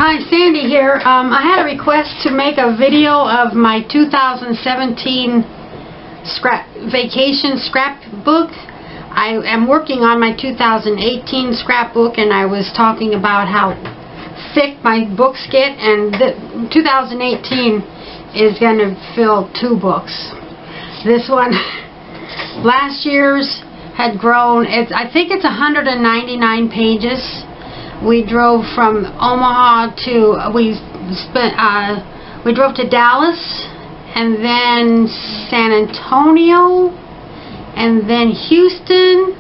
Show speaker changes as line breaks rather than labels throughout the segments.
Hi, Sandy here. I had a request to make a video of my 2017 vacation scrapbook. I am working on my 2018 scrapbook, and I was talking about how thick my books get, and 2018 is going to fill 2 books. This one, last year's had grown. I think it's 199 pages. We drove from Omaha to, we drove to Dallas, and then San Antonio, and then Houston,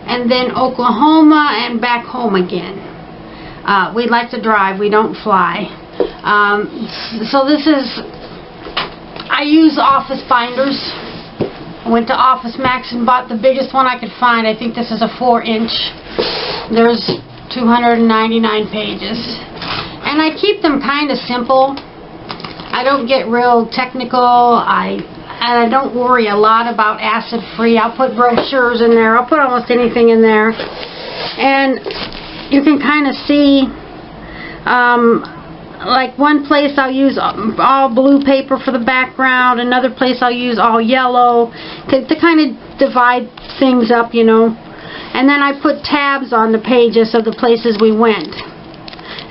and then Oklahoma, and back home again. We like to drive, we don't fly. So this is, I use office binders. I went to Office Max and bought the biggest one I could find. I think this is a 4-inch. There's 299 pages, and I keep them kind of simple. I don't get real technical. I don't worry a lot about acid free. I'll put brochures in there. I'll put almost anything in there, and you can kind of see, like one place I'll use all blue paper for the background, another place I'll use all yellow to kind of divide things up, you know. And then I put tabs on the pages of the places we went.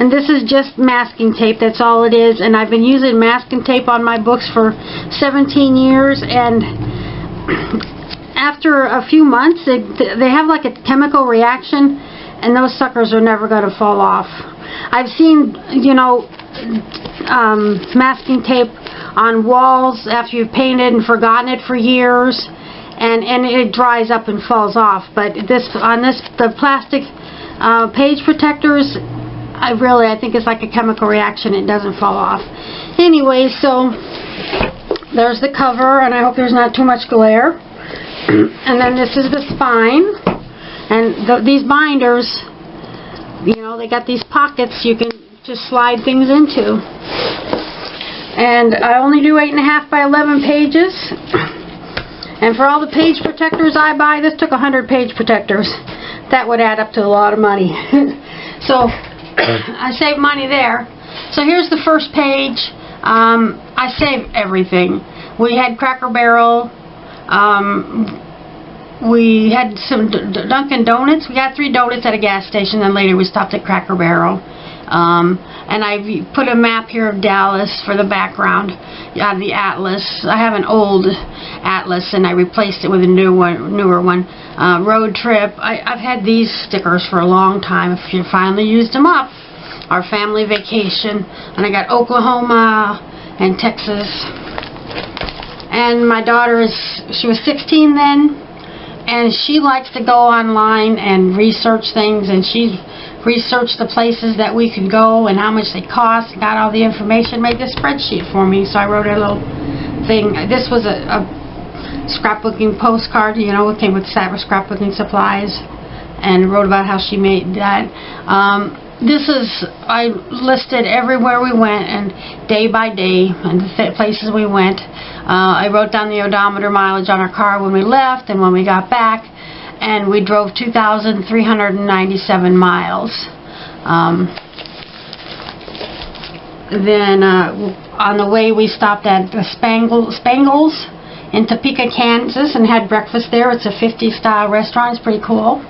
And this is just masking tape, that's all it is. And I've been using masking tape on my books for 17 years. And after a few months, they have like a chemical reaction, and those suckers are never going to fall off. I've seen, you know, masking tape on walls after you've painted and forgotten it for years. And it dries up and falls off, but the plastic page protectors, I think it's like a chemical reaction. It doesn't fall off. Anyway, so there's the cover, and I hope there's not too much glare. And then this is the spine, and these binders, you know, they got these pockets you can just slide things into. And I only do 8.5 by 11 pages. And for all the page protectors I buy, this took 100 page protectors. That would add up to a lot of money. So I save money there. So here's the first page. I save everything. We had Cracker Barrel. We had some Dunkin' Donuts. We got 3 donuts at a gas station, then later we stopped at Cracker Barrel. And I put a map here of Dallas for the background. The atlas. I have an old atlas, and I replaced it with a newer one. Road trip. I've had these stickers for a long time. If you finally used them up. Our family vacation. And I got Oklahoma and Texas. And my daughter she was 16 then, and she likes to go online and research things, and she researched the places that we could go and how much they cost, got all the information, made this spreadsheet for me. So I wrote a little thing. This was a scrapbooking postcard, you know, it came with scrapbooking supplies, and wrote about how she made that. I listed everywhere we went, and day by day, and the places we went. I wrote down the odometer mileage on our car when we left and when we got back. And we drove 2,397 miles. Then on the way we stopped at the Spangles in Topeka, Kansas, and had breakfast there. It's a 50s style restaurant. It's pretty cool.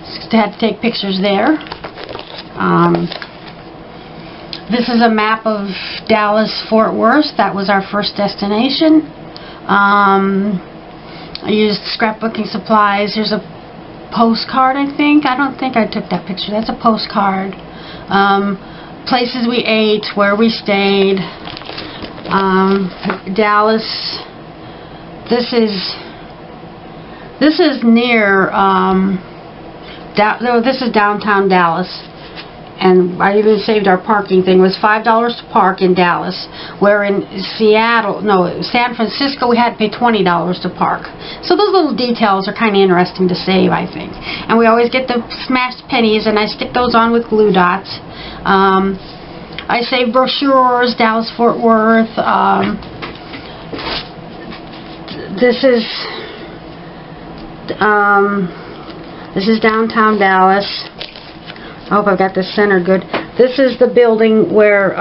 Just had to take pictures there. This is a map of Dallas-Fort Worth. That was our first destination. I used scrapbooking supplies. There's a postcard, I think. I don't think I took that picture. That's a postcard. Places we ate, where we stayed. Dallas. This is near. This is downtown Dallas. And I even saved our parking thing. It was $5 to park in Dallas, where in San Francisco we had to pay $20 to park. So those little details are kind of interesting to save, I think. And we always get the smashed pennies, and I stick those on with glue dots. I save brochures, Dallas, Fort Worth. This is downtown Dallas. I hope I've got this centered good. This is the building where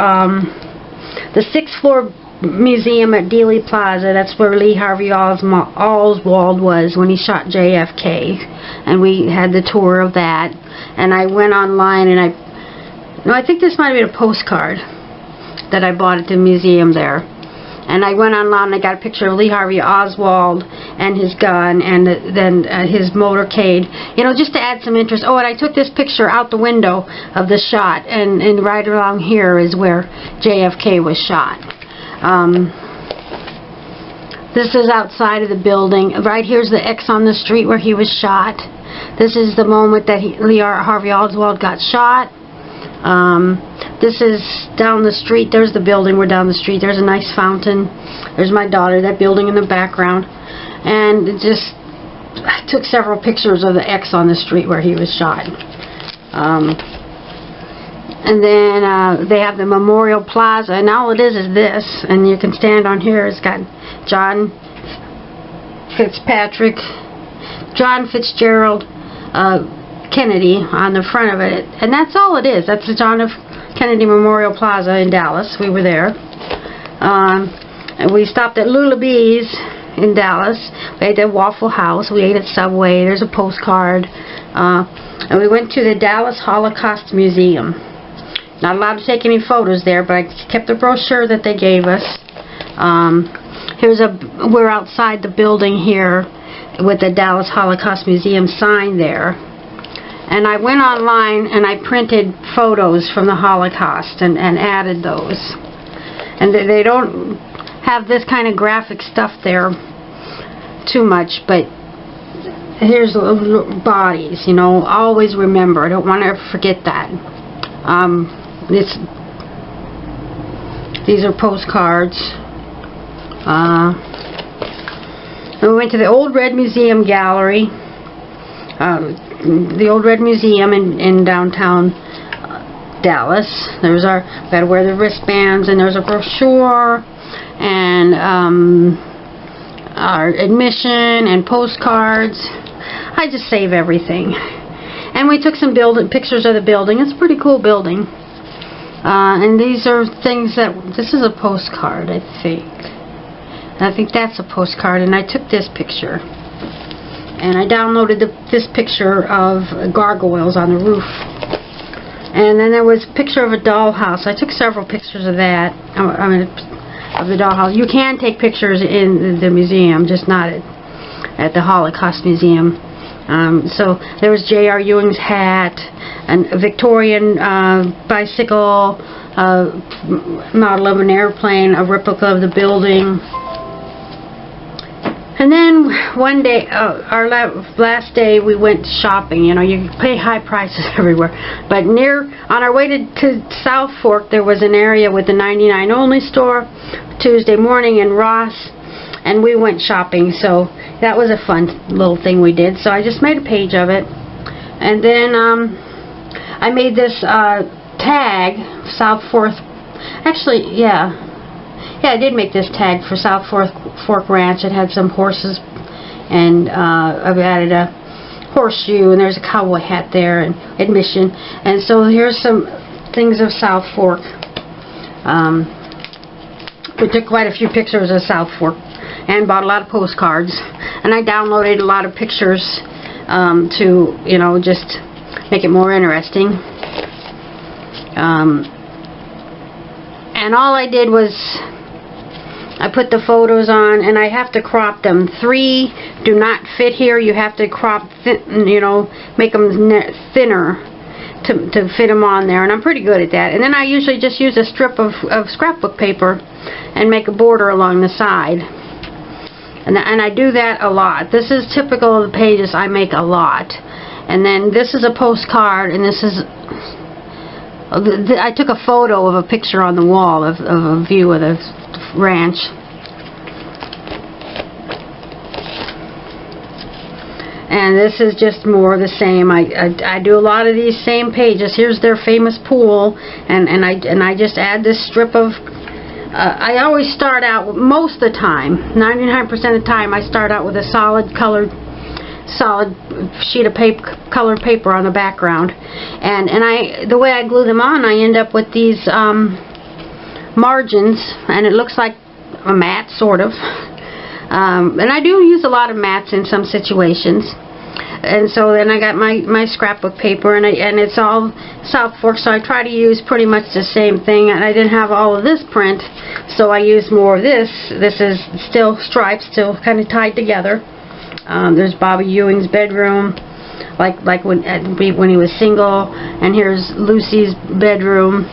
the 6th floor museum at Dealey Plaza. That's where Lee Harvey Oswald was when he shot JFK, and we had the tour of that. And I went online, and I think this might have been a postcard that I bought at the museum there. And I went online and I got a picture of Lee Harvey Oswald and his gun, and then his motorcade, you know, just to add some interest. Oh, and I took this picture out the window of the shot, and right along here is where JFK was shot. This is outside of the building. Right here's the X on the street where he was shot. This is the moment that Lee Harvey Oswald got shot. This is down the street. There's the building. We're down the street. There's a nice fountain. There's my daughter. That building in the background. And I took several pictures of the X on the street where he was shot. And then they have the Memorial Plaza, and all it is this. And you can stand on here. It's got John Fitzgerald Kennedy on the front of it, and that's all it is. That's the John F. Kennedy Memorial Plaza in Dallas. We were there. And we stopped at Lulabee's in Dallas. We ate at Waffle House. We ate at Subway. There's a postcard. And we went to the Dallas Holocaust Museum. Not allowed to take any photos there, but I kept the brochure that they gave us. We're outside the building here with the Dallas Holocaust Museum sign there. And I went online and I printed photos from the Holocaust and added those. And they don't have this kind of graphic stuff there too much, but here's bodies, you know, always remember. I don't want to ever forget that. These are postcards. We went to the Old Red Museum Gallery. The Old Red Museum in downtown Dallas. We had to wear the wristbands, and there's a brochure, and our admission and postcards. I just save everything. And we took some pictures of the building. It's a pretty cool building. And these are things this is a postcard, I think. I think that's a postcard, and I took this picture. And I downloaded this picture of gargoyles on the roof. And then there was a picture of a dollhouse. I took several pictures of that. Of the dollhouse. You can take pictures in the museum, just not at the Holocaust Museum. So there was J.R. Ewing's hat, a Victorian bicycle, model of an airplane, a replica of the building. And then one day, our last day, we went shopping. You know, you pay high prices everywhere. But on our way to Southfork, there was an area with the 99 Only store, Tuesday morning in Ross, and we went shopping. So that was a fun little thing we did. So I just made a page of it. And then I made this tag, Southfork. Actually, yeah, I did make this tag for Southfork Ranch. It had some horses, and I've added a horseshoe, and there's a cowboy hat there, and admission. And so here's some things of Southfork. We took quite a few pictures of Southfork and bought a lot of postcards. And I downloaded a lot of pictures to, you know, just make it more interesting. And all I did was I put the photos on, and I have to crop them. 3 do not fit here. You have to crop, you know, make them thinner to fit them on there. And I'm pretty good at that. And then I usually just use a strip of scrapbook paper and make a border along the side. And I do that a lot. This is typical of the pages I make a lot. And then this is a postcard, and this is I took a photo of a picture on the wall of a view of the ranch. And this is just more of the same. I do a lot of these same pages. Here's their famous pool, and I just add this strip of I always start out, most of the time, 99% of the time, I start out with a solid colored solid sheet of paper, colored paper on the background, and the way I glue them on, I end up with these margins, and it looks like a mat, sort of. And I do use a lot of mats in some situations. And so then I got my scrapbook paper, and it's all Southfork, so I try to use pretty much the same thing. And I didn't have all of this print, so I used more of this. This is still stripes, still kind of tied together. There's Bobby Ewing's bedroom, like when he was single, and here's Lucy's bedroom.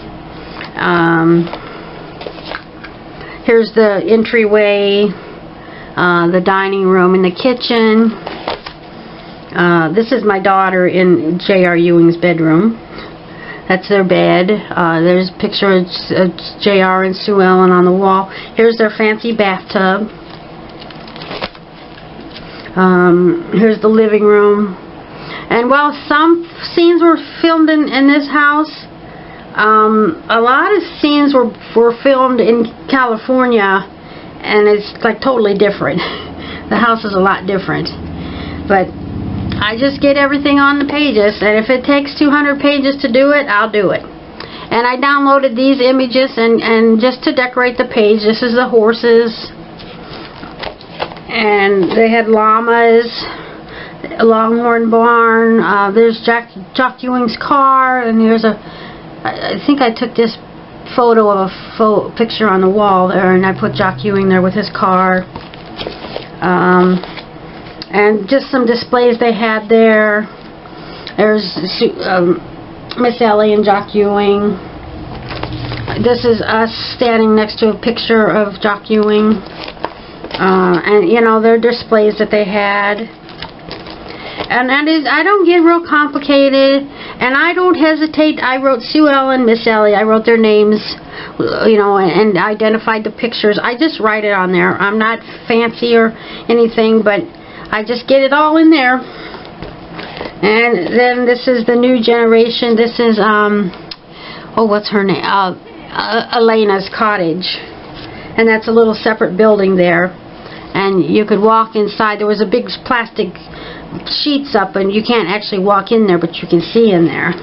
Here's the entryway, the dining room, and the kitchen. This is my daughter in J.R. Ewing's bedroom. That's their bed. There's a picture of J.R. and Sue Ellen on the wall. Here's their fancy bathtub. Here's the living room. And while some scenes were filmed in this house, a lot of scenes were filmed in California, and it's like totally different. The house is a lot different. But I just get everything on the pages, and if it takes 200 pages to do it, I'll do it. And I downloaded these images and just to decorate the page. This is the horses, and they had llamas, a Longhorn barn. There's Jock Ewing's car, and here's I think I took this photo of a picture on the wall there, and I put Jock Ewing there with his car. And just some displays they had there. There's Miss Ellie and Jock Ewing. This is us standing next to a picture of Jock Ewing. And you know, their displays that they had. And I don't get real complicated, and I don't hesitate. I wrote Sue Ellen, Miss Ellie. I wrote their names, you know, and identified the pictures. I just write it on there. I'm not fancy or anything, but I just get it all in there. And then this is the new generation. This is, oh, what's her name? Elena's cottage. And that's a little separate building there. And you could walk inside. There was a big plastic sheets up, and you can't actually walk in there, but you can see in there.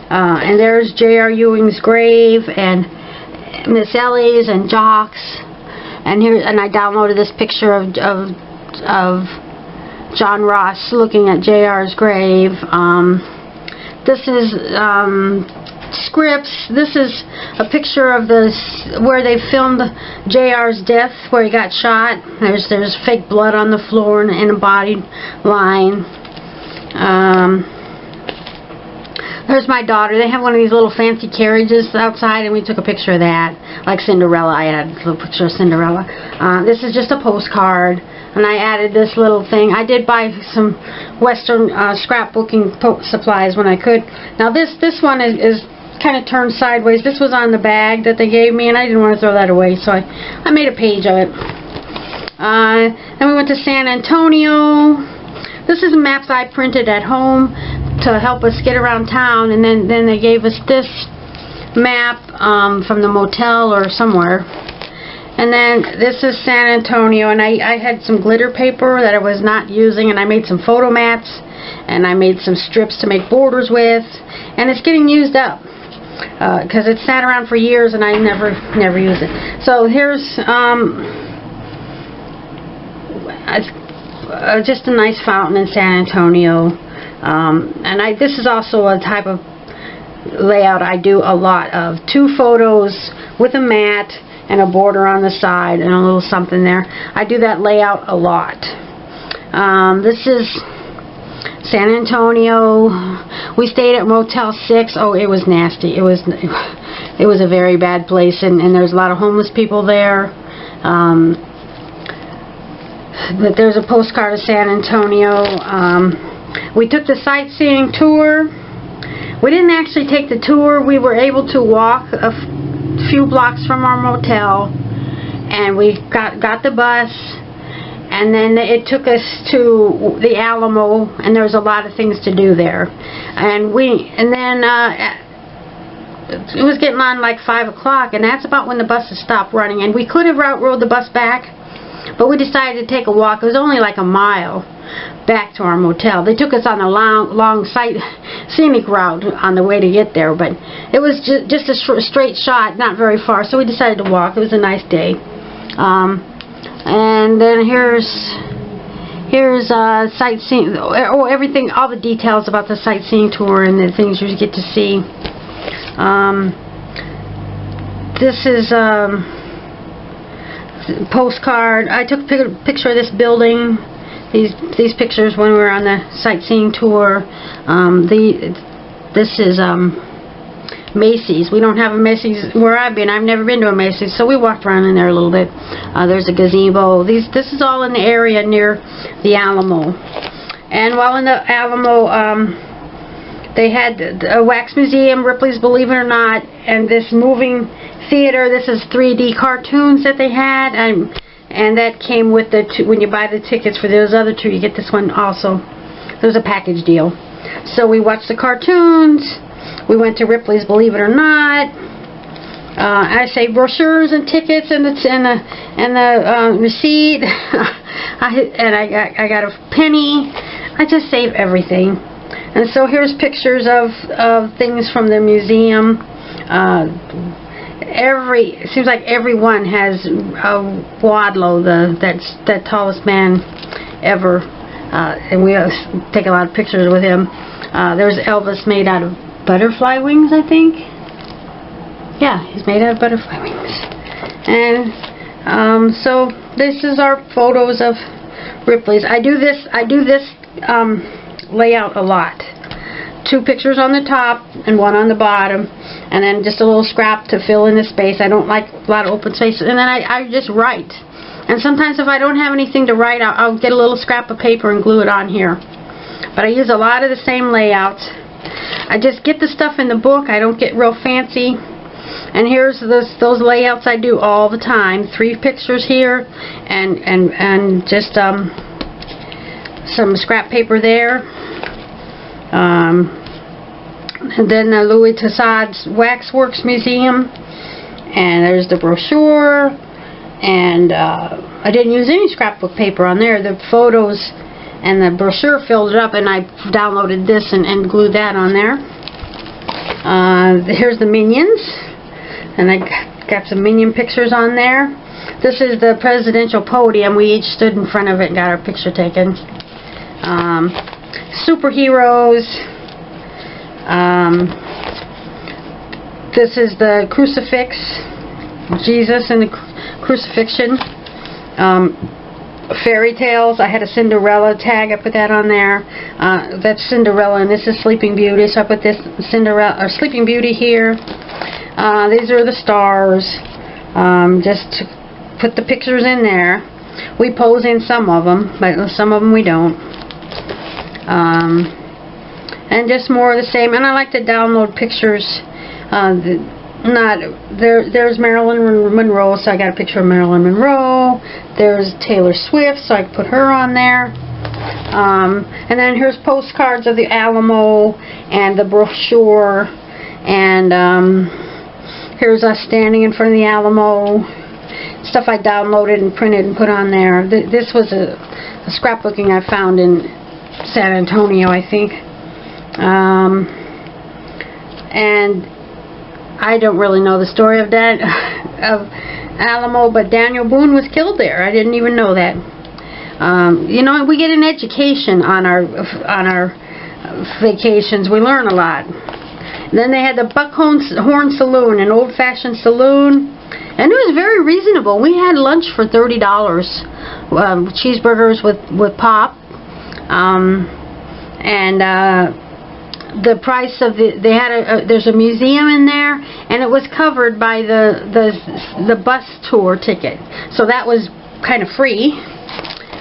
And there's J.R. Ewing's grave, and Miss Ellie's, and Jock's. And here, and I downloaded this picture of John Ross looking at J.R.'s grave. This is Scripts. This is a picture of where they filmed J.R.'s death, where he got shot. There's fake blood on the floor and a body line. There's my daughter. They have one of these little fancy carriages outside, and we took a picture of that, like Cinderella. I had a little picture of Cinderella. This is just a postcard. And I added this little thing. I did buy some Western scrapbooking supplies when I could. Now this one is kind of turned sideways. This was on the bag that they gave me, and I didn't want to throw that away, so I made a page of it. Then we went to San Antonio. This is maps I printed at home to help us get around town, and then they gave us this map from the motel or somewhere. And then this is San Antonio, and I had some glitter paper that I was not using, and I made some photo mats, and I made some strips to make borders with, and it's getting used up because it sat around for years and I never used it. So here's just a nice fountain in San Antonio, and this is also a type of layout I do a lot of. 2 photos with a mat and a border on the side and a little something there. I do that layout a lot. This is San Antonio. We stayed at Motel 6. Oh, it was nasty. It was a very bad place, and there's a lot of homeless people there. But there's a postcard of San Antonio. We took the sightseeing tour. We didn't actually take the tour. We were able to walk a few blocks from our motel, and we got the bus, and then it took us to the Alamo, and there was a lot of things to do there, and then it was getting on like 5 o'clock, and that's about when the buses stopped running, and we could have rode the bus back, But we decided to take a walk. It was only like a mile back to our motel. They took us on a long scenic route on the way to get there, but it was just a straight shot, not very far, so we decided to walk. It was a nice day. And then here's sightseeing, everything, all the details about the sightseeing tour and the things you get to see. This is postcard. I took a picture of this building. These pictures when we were on the sightseeing tour. This is Macy's. We don't have a Macy's where I've been. I've never been to a Macy's, so we walked around in there a little bit. There's a gazebo. This is all in the area near the Alamo. And while in the Alamo, they had a wax museum, Ripley's Believe It or Not, and this moving theater. This is 3D cartoons that they had, and that came with the when you buy the tickets for those other two, you get this one also. There was a package deal. So we watched the cartoons. We went to Ripley's Believe It or Not. I say brochures and tickets and the receipt. I got a penny. I just save everything. And so here's pictures of things from the museum. It seems like everyone has Wadlow, that tallest man ever, and we take a lot of pictures with him. There's Elvis made out of butterfly wings, I think. Yeah, he's made out of butterfly wings. And so this is our photos of Ripley's. I do this layout a lot. 2 pictures on the top and 1 on the bottom, and then just a little scrap to fill in the space. I don't like a lot of open space, and then I just write. And sometimes if I don't have anything to write, I'll get a little scrap of paper and glue it on here. But I use a lot of the same layouts. I just get the stuff in the book. I don't get real fancy. And here's those layouts I do all the time. 3 pictures here, and just some scrap paper there. And then the Louis Tassad's Waxworks Museum, and there's the brochure, and I didn't use any scrapbook paper on there. The photos and the brochure filled it up, and I downloaded this and glued that on there. Here's the Minions, and I got some Minion pictures on there. This is the presidential podium. We each stood in front of it and got our picture taken. Superheroes. This is the crucifix, Jesus and the crucifixion. Fairy tales. I had a Cinderella tag. I put that on there. That's Cinderella, and this is Sleeping Beauty. So I put this Cinderella or Sleeping Beauty here. These are the stars. Just to put the pictures in there. We pose in some of them, but some of them we don't. And just more of the same. And I like to download pictures. There's Marilyn Monroe, so I got a picture of Marilyn Monroe. There's Taylor Swift, so I put her on there. And then here's postcards of the Alamo and the brochure. And here's us standing in front of the Alamo. Stuff I downloaded and printed and put on there. This was a scrapbooking I found in San Antonio, I think. And I don't really know the story of Alamo, but Daniel Boone was killed there. I didn't even know that. You know, we get an education on our vacations. We learn a lot. And then they had the Buckhorn Saloon, an old-fashioned saloon, and it was very reasonable. We had lunch for $30, cheeseburgers with pop, and the price of they had there's a museum in there, and it was covered by the bus tour ticket, so that was kind of free.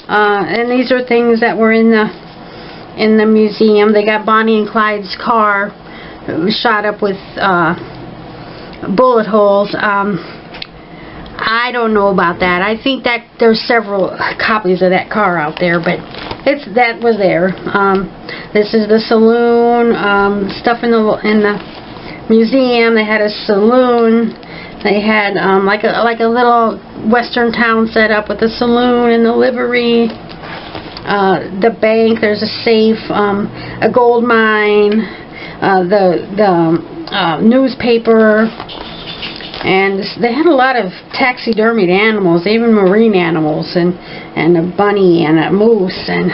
And these are things that were in the museum. They got Bonnie and Clyde's car shot up with bullet holes. I don't know about that. I think that there's several copies of that car out there, but that was there. This is the saloon. Stuff in the museum. They had a saloon. They had like a little western town set up with a saloon and the livery, the bank. There's a safe, a gold mine, the newspaper, and they had a lot of taxidermied animals, even marine animals, and a bunny and a moose. And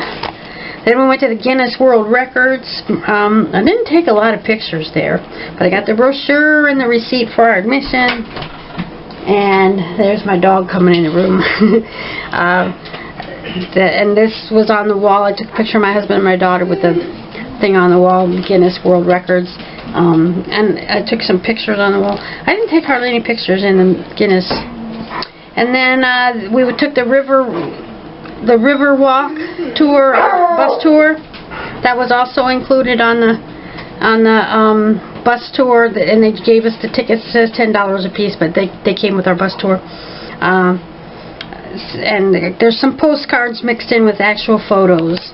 then we went to the Guinness World Records. I didn't take a lot of pictures there, but I got the brochure and the receipt for our admission. And there's my dog coming in the room. And this was on the wall. I took a picture of my husband and my daughter with the thing on the wall, Guinness World Records. And I took some pictures on the wall. I didn't take hardly any pictures in the Guinness. And then we took the Riverwalk tour, bus tour. That was also included on the bus tour, and they gave us the tickets. It says $10 a piece, but they came with our bus tour. And there's some postcards mixed in with actual photos.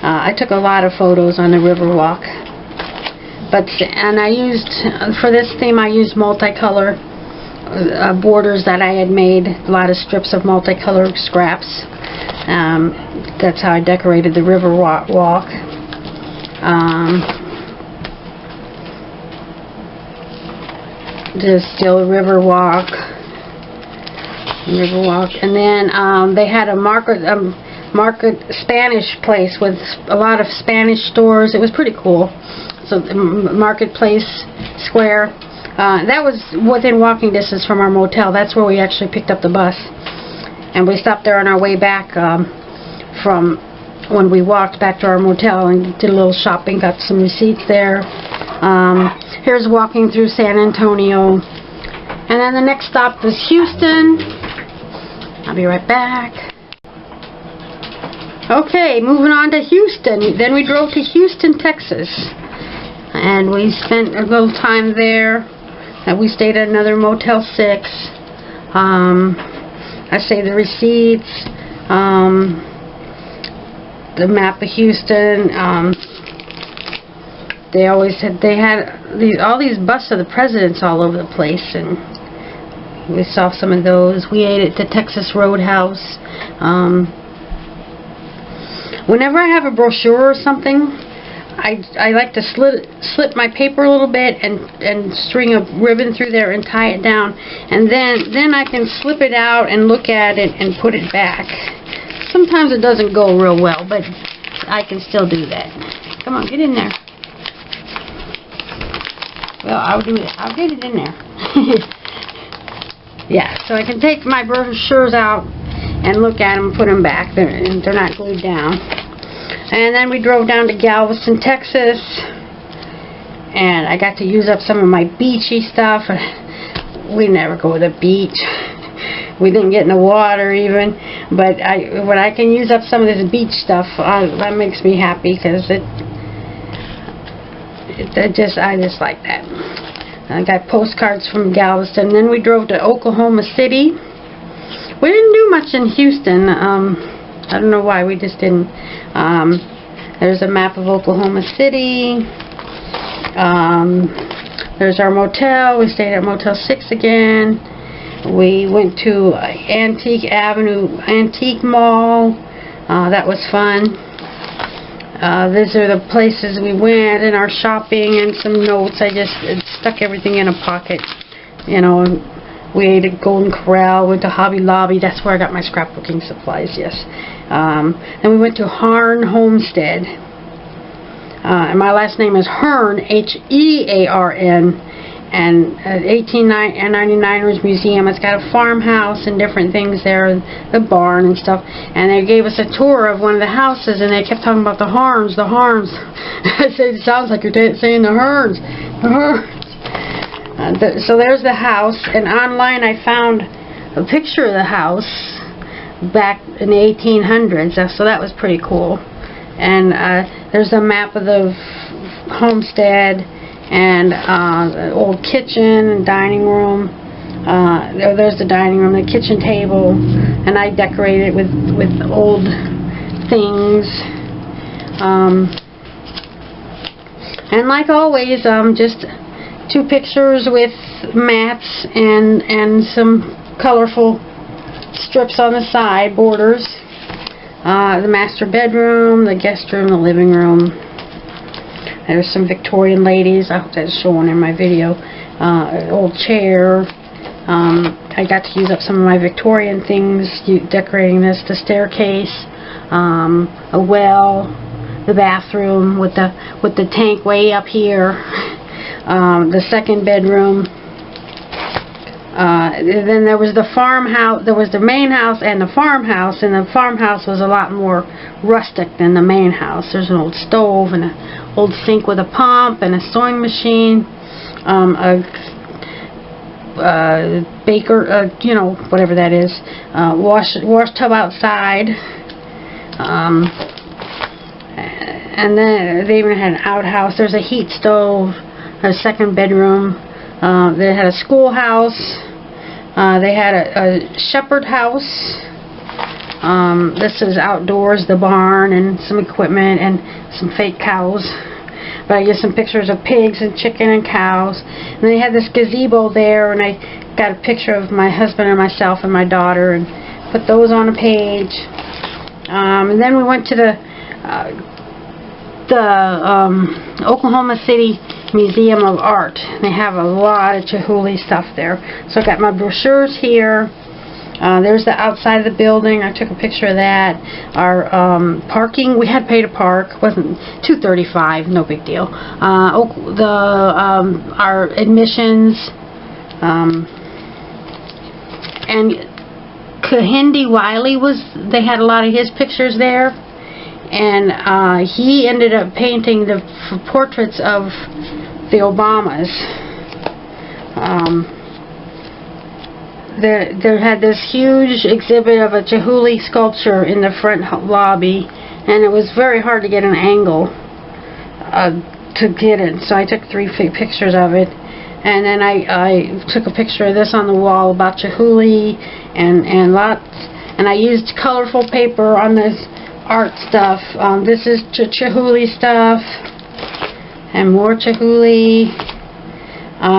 I took a lot of photos on the Riverwalk. And I used, for this theme, I used multicolor borders that I had made, a lot of strips of multicolored scraps. That's how I decorated the Riverwalk. Just still Riverwalk, and then they had a market Spanish place with a lot of Spanish stores. It was pretty cool. So the Marketplace Square, that was within walking distance from our motel. That's where we actually picked up the bus, and we stopped there on our way back from when we walked back to our motel and did a little shopping, got some receipts there. Here's walking through San Antonio, and then the next stop was Houston. I'll be right back. Okay, moving on to Houston. Then we drove to Houston, Texas, and we spent a little time there. And we stayed at another Motel 6. I saved the receipts, the map of Houston. They had all these busts of the presidents all over the place, and we saw some of those. We ate at the Texas Roadhouse. Whenever I have a brochure or something, I like to slip my paper a little bit and string a ribbon through there and tie it down, and then I can slip it out and look at it and put it back. Sometimes it doesn't go real well, but I can still do that. Come on, get in there. Well, I'll do it. I'll get it in there. Yeah, so I can take my brochures out and look at them and put them back. They're not glued down. And then we drove down to Galveston, Texas, and I got to use up some of my beachy stuff. We never go to the beach. We didn't get in the water even, but when I can use up some of this beach stuff, that makes me happy, because I just like that. I got postcards from Galveston. Then we drove to Oklahoma City. We didn't do much in Houston. I don't know why, we just didn't. There's a map of Oklahoma City. There's our motel. We stayed at Motel 6 again. We went to Antique Avenue Antique Mall. That was fun. These are the places we went, and our shopping and some notes. I just stuck everything in a pocket. You know, we ate at Golden Corral, went to Hobby Lobby. That's where I got my scrapbooking supplies, yes. Then we went to Harn Homestead. And my last name is Harn, H-E-A-R-N. And 1899ers Museum. It's got a farmhouse and different things there, the barn and stuff. And they gave us a tour of one of the houses, and they kept talking about the Harns, the Harns. I said, it sounds like you're saying the Harns, the Harns. So there's the house, and online I found a picture of the house back in the 1800s, so that was pretty cool. And there's a map of the homestead, and the old kitchen and dining room. There's the dining room, the kitchen table, and I decorated it with old things. And like always, just 2 pictures with mats and some colorful strips on the side, borders. The master bedroom, the guest room, the living room. There's some Victorian ladies. I hope that's showing in my video. Old chair. I got to use up some of my Victorian things decorating this. The staircase, a well, the bathroom with the tank way up here. The second bedroom. Then there was the farmhouse. There was the main house and the farmhouse, and the farmhouse was a lot more rustic than the main house. There's an old stove and an old sink with a pump and a sewing machine, a baker, you know, whatever that is, wash tub outside, and then they even had an outhouse. There's a heat stove, a second bedroom. They had a schoolhouse. They had a shepherd house. This is outdoors, the barn and some equipment and some fake cows. But I get some pictures of pigs and chicken and cows. And they had this gazebo there, and I got a picture of my husband and myself and my daughter and put those on a page. And then we went to the Oklahoma City Museum of Art. They have a lot of Chihuly stuff there. So I got my brochures here. There's the outside of the building. I took a picture of that. Our parking, we had to pay to park. Wasn't $2.35, no big deal. Our admissions, and Kahindi Wiley they had a lot of his pictures there. And he ended up painting the portraits of the Obamas. There had this huge exhibit of a Chihuly sculpture in the front lobby, and it was very hard to get an angle to get it. So I took 3 pictures of it, and then I took a picture of this on the wall about Chihuly, and I used colorful paper on this art stuff. This is Chihuly stuff, and more Chihuly.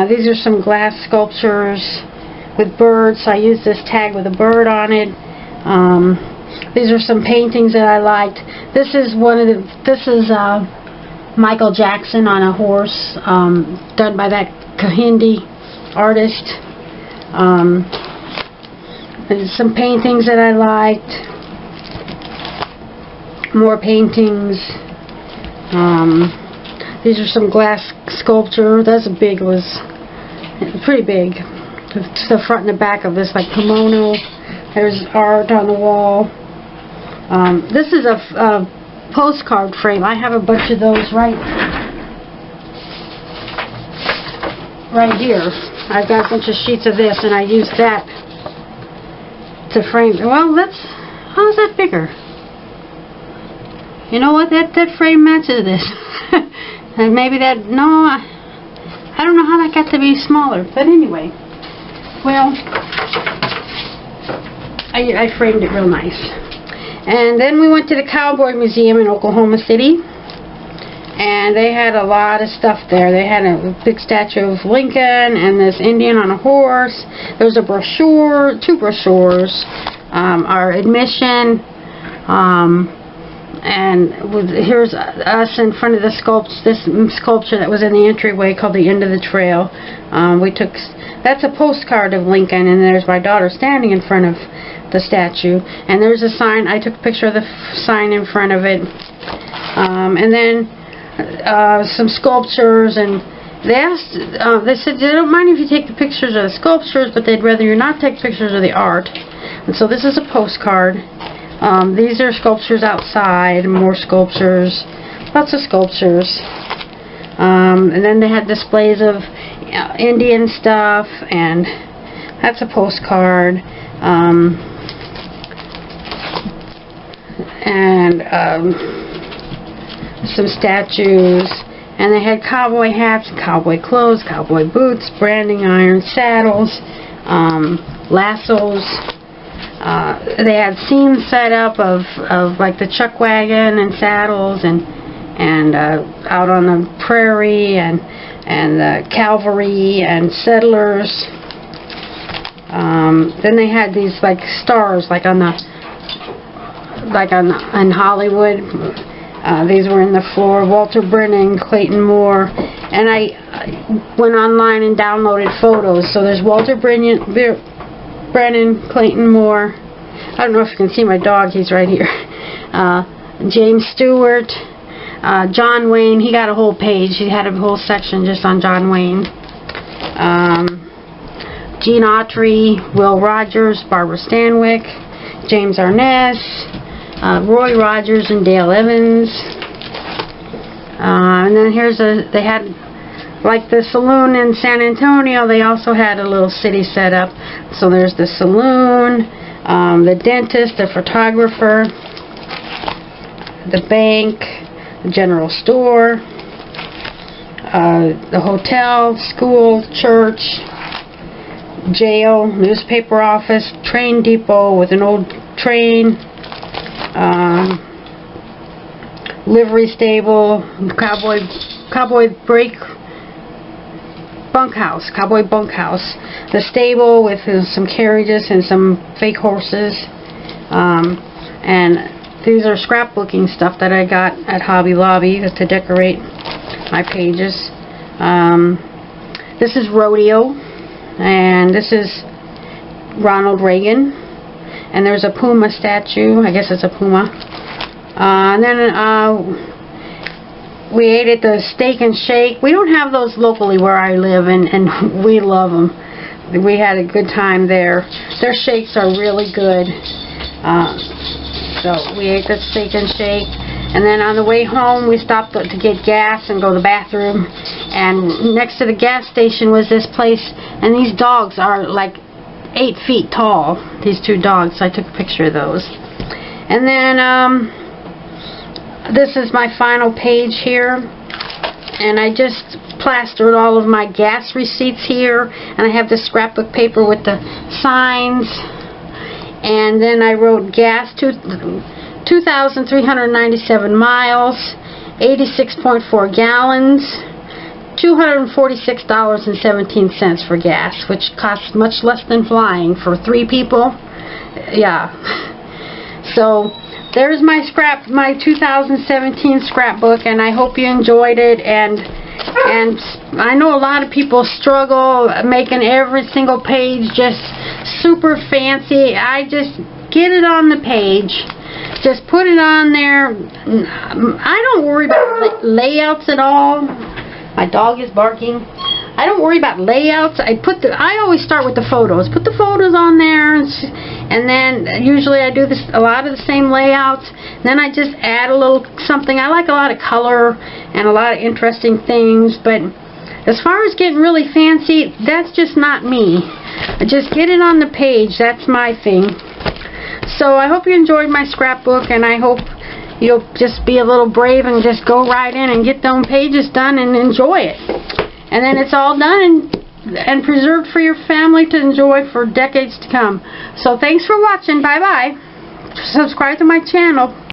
These are some glass sculptures with birds. So I used this tag with a bird on it. These are some paintings that I liked. This is Michael Jackson on a horse, done by that Kahindi artist. There's some paintings that I liked. More paintings. These are some glass sculpture. That's a big, pretty big. The front and the back of this, like kimono. There's art on the wall. This is a postcard frame. I have a bunch of those right here. I've got a bunch of sheets of this, and I used that to frame. Well, how's that bigger? You know what? That frame matches this. And maybe I don't know how that got to be smaller. But anyway, well, I framed it real nice. And then we went to the Cowboy Museum in Oklahoma City, and they had a lot of stuff there. They had a big statue of Lincoln and this Indian on a horse. There's a brochure, 2 brochures, our admission, and here's us in front of this sculpture that was in the entryway called the End of the Trail. That's a postcard of Lincoln, and there's my daughter standing in front of the statue, and there's a sign. I took a picture of the sign in front of it. And then some sculptures, and they said they don't mind if you take the pictures of the sculptures, but they'd rather you not take pictures of the art. And so this is a postcard. These are sculptures outside, more sculptures, lots of sculptures. And then they had displays of Indian stuff, and that's a postcard. And some statues, and they had cowboy hats, cowboy clothes, cowboy boots, branding irons, saddles, lassos. They had scenes set up of like the chuck wagon and saddles, and out on the prairie, and and the cavalry and settlers. Then they had these like stars, like in Hollywood. These were in the floor. Walter Brennan, Clayton Moore, and I went online and downloaded photos. So there's Walter Brennan, Clayton Moore. I don't know if you can see my dog. He's right here. James Stewart, John Wayne. He got a whole page. He had a whole section just on John Wayne. Gene Autry, Will Rogers, Barbara Stanwyck, James Arness, Roy Rogers and Dale Evans. And then they had, like the saloon in San Antonio, they also had a little city set up. So there's the saloon, the dentist, the photographer, the bank, the general store, the hotel, school, church, jail, newspaper office, train depot with an old train, livery stable, cowboy bunkhouse, the stable with some carriages and some fake horses, and these are scrapbooking stuff that I got at Hobby Lobby to decorate my pages. This is rodeo, and this is Ronald Reagan, and there's a puma statue. I guess it's a puma. And then we ate at the Steak and Shake. We don't have those locally where I live, and we love them. We had a good time there. Their shakes are really good. So we ate the Steak and Shake, and then on the way home we stopped to get gas and go to the bathroom, and next to the gas station was this place, and these dogs are like 8 feet tall, these two dogs. I took a picture of those. And then this is my final page here, and I just plastered all of my gas receipts here, and I have the scrapbook paper with the signs. And then I wrote gas, 2,397 miles, 86.4 gallons, $246.17 for gas, which costs much less than flying for 3 people. Yeah. So there's my 2017 scrapbook, and I hope you enjoyed it. And I know a lot of people struggle making every single page just super fancy. I just get it on the page, just put it on there. I don't worry about layouts at all. My dog is barking. I don't worry about layouts. I always start with the photos. Put the photos on there, and then usually I do a lot of the same layouts. Then I just add a little something. I like a lot of color and a lot of interesting things, but as far as getting really fancy, that's just not me. I just get it on the page. That's my thing. So I hope you enjoyed my scrapbook, and I hope you'll just be a little brave and just go right in and get those pages done and enjoy it. And then it's all done and preserved for your family to enjoy for decades to come. So thanks for watching. Bye-bye. Subscribe to my channel.